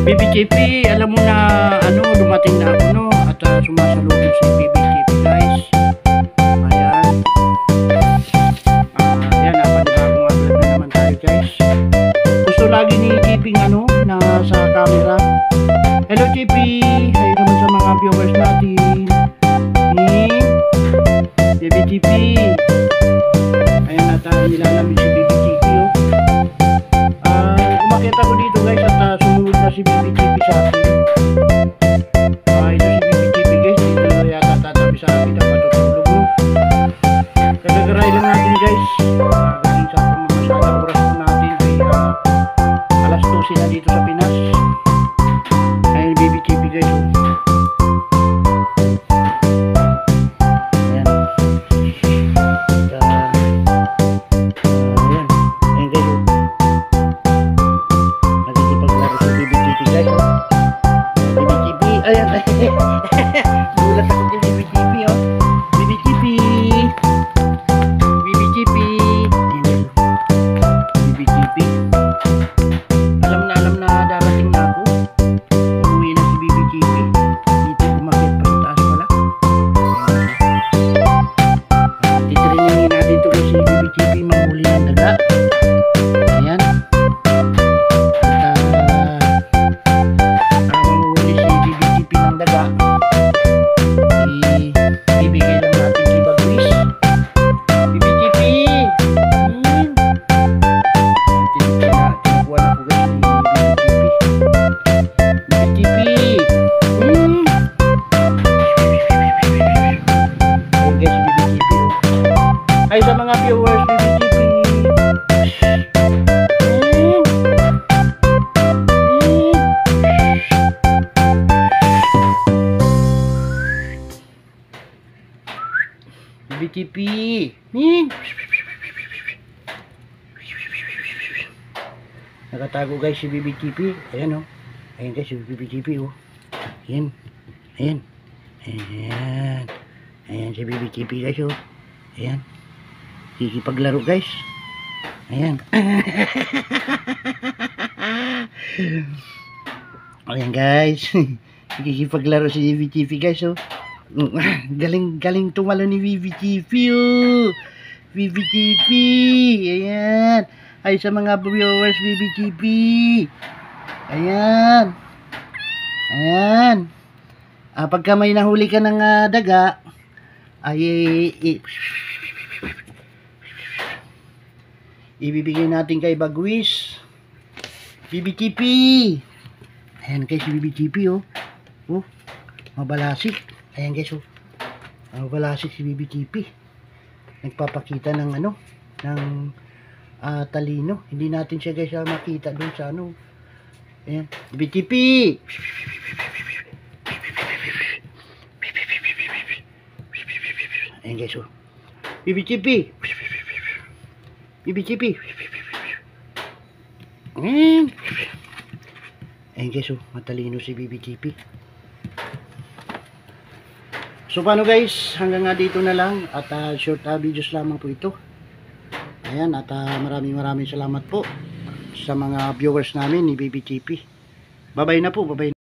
BBJP, alam mo na ano, dumating na ako no, at sumasalubong si BBJP guys. Ayan. Ayan, napanibagong upload na naman tayo guys. Gusto lagi ni JP ano, na sa camera. Hello JP, hi naman sa mga viewers natin. Ni BBJP. Ayan, nilalamig si BBJP oh. Umakyat ako dito guys at sumunod na si BBJP sa akin. Ito si BBJP guys, dito yata tatabi sa akin at matutulog no. Kagagaray lang natin guys. Galing sa pamamasada oras po natin ay alas 12 na dito sa Pinas. Ayan BBJP guys oh. Gulat ako kay BBJP oh. BBJP. BBJP. BBJP. Alam na darating na ako. Umuwi na si BBJP. Dito umakyat pa sa taas pala. Titrainin natin ito si BBJP manghuli ng daga. Ayan. Ibigay lang natin kay Bagwis. BBJP. Tinakuha na ko guys ni BBJP. Ayan guys si BBJP oh. Hi sa mga viewers BBJP. BBJP. Nakatago guys si BBJP. Ayan oh. Ayan guys si BBJP oh. Ayan. Ayan. Ayan. Ayan si BBJP guys oh. Ayan. Kikipaglaro guys. Ayan. Ayan guys. Kikipaglaro si BBJP guys oh. Galing tumalo ni BBJP oh. BBJP. Ayan. Ay sa mga viewers BBJP. Ayan. Ayan. Pagka may nahuli ka ng daga ay ibibigay natin kay Bagwis. BBJP. Ayan guys si BBJP oh. Oh, mabalasik. Ayan guys oh. Mabalasik si BBJP. Nagpapakita ng ano, ng talino. Hindi natin siya guys makita doon sa ano. Ayan, BBJP. Ayan guys oh. BBJP. BBJP. Ayan guys oh, matalino si BBJP. So paano guys, hanggang nga dito na lang at short videos lamang po ito. Ayan, at maraming salamat po sa mga viewers namin ni BBJP. Bye bye na po, bye bye.